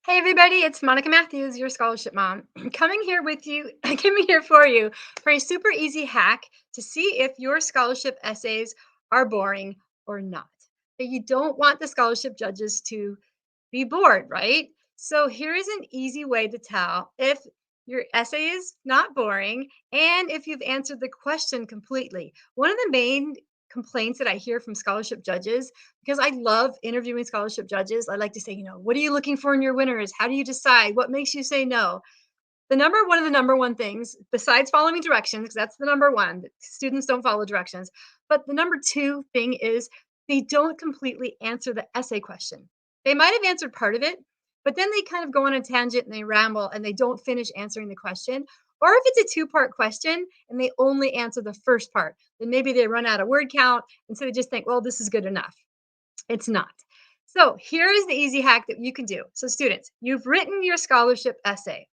Hey everybody, it's Monica Matthews, your scholarship mom, coming here with you, coming here for you for a super easy hack to see if your scholarship essays are boring or not. But you don't want the scholarship judges to be bored, right? So here is an easy way to tell if your essay is not boring and if you've answered the question completely. One of the main complaints that I hear from scholarship judges, because I love interviewing scholarship judges, I like to say, what are you looking for in your winners? How do you decide? What makes you say no? One of the number one things, besides following directions, because that's the number one, that students don't follow directions. But the number two thing is they don't completely answer the essay question. They might have answered part of it, but then they kind of go on a tangent and they ramble and they don't finish answering the question. Or if it's a two-part question and they only answer the first part, then maybe they run out of word count and so they just think, well, this is good enough. It's not. So here is the easy hack that you can do. So, students, you've written your scholarship essay.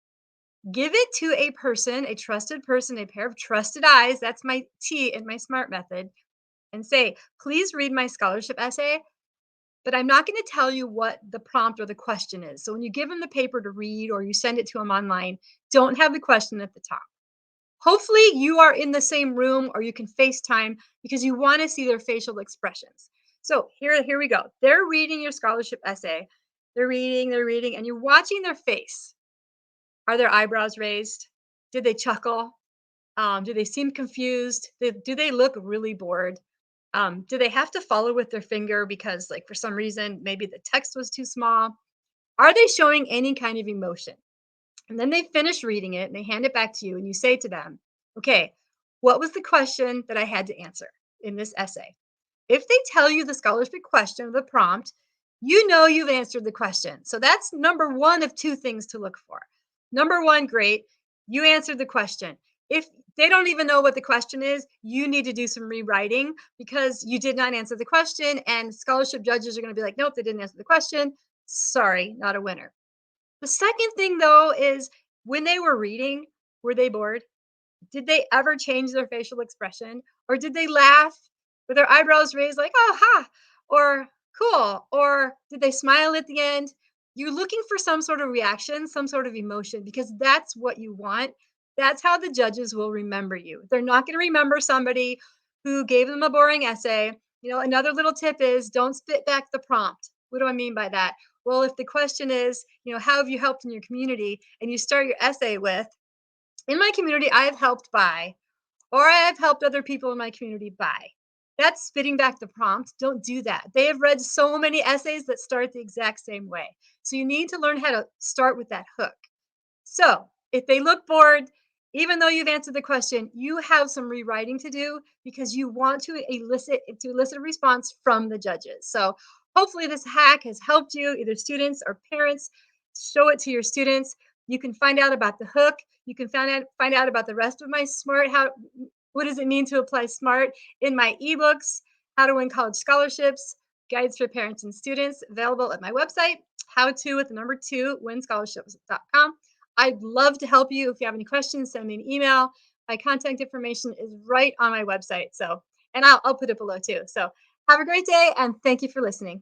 Give it to a person, a trusted person, a pair of trusted eyes. That's my T in my SMART method. And say, please read my scholarship essay, but I'm not going to tell you what the prompt or the question is. So when you give them the paper to read or you send it to them online, don't have the question at the top. Hopefully, you are in the same room or you can FaceTime because you want to see their facial expressions. So here we go. They're reading your scholarship essay. They're reading, and you're watching their face. Are their eyebrows raised? Did they chuckle? Do they seem confused? Do they look really bored? Do they have to follow with their finger because, like, for some reason, maybe the text was too small? Are they showing any kind of emotion? And then they finish reading it and they hand it back to you, and you say to them, okay, what was the question that I had to answer in this essay? If they tell you the scholarship question or the prompt, you know you've answered the question. So that's number one of two things to look for. Number one, great, you answered the question. If they don't even know what the question is, you need to do some rewriting because you did not answer the question. And scholarship judges are going to be like, nope, they didn't answer the question. Sorry, not a winner. The second thing, though, is when they were reading, were they bored? Did they ever change their facial expression? Or did they laugh with their eyebrows raised, like, oh, ha, or cool? Or did they smile at the end? You're looking for some sort of reaction, some sort of emotion, because that's what you want. That's how the judges will remember you. They're not going to remember somebody who gave them a boring essay. Another little tip is don't spit back the prompt. What do I mean by that? Well, if the question is, how have you helped in your community? And you start your essay with, in my community, I have helped by, or I have helped other people in my community by. That's spitting back the prompt. Don't do that. They have read so many essays that start the exact same way. So you need to learn how to start with that hook. So if they look bored, even though you've answered the question, you have some rewriting to do because you want to elicit a response from the judges. So hopefully this hack has helped you, either students or parents. Show it to your students. You can find out about the hook. You can find out about the rest of my SMART. What does it mean to apply SMART in my ebooks? How to win college scholarships, guides for parents and students, available at my website, how to with the number two winscholarships.com. I'd love to help you. If you have any questions, send me an email. My contact information is right on my website. And I'll put it below too. So have a great day and thank you for listening.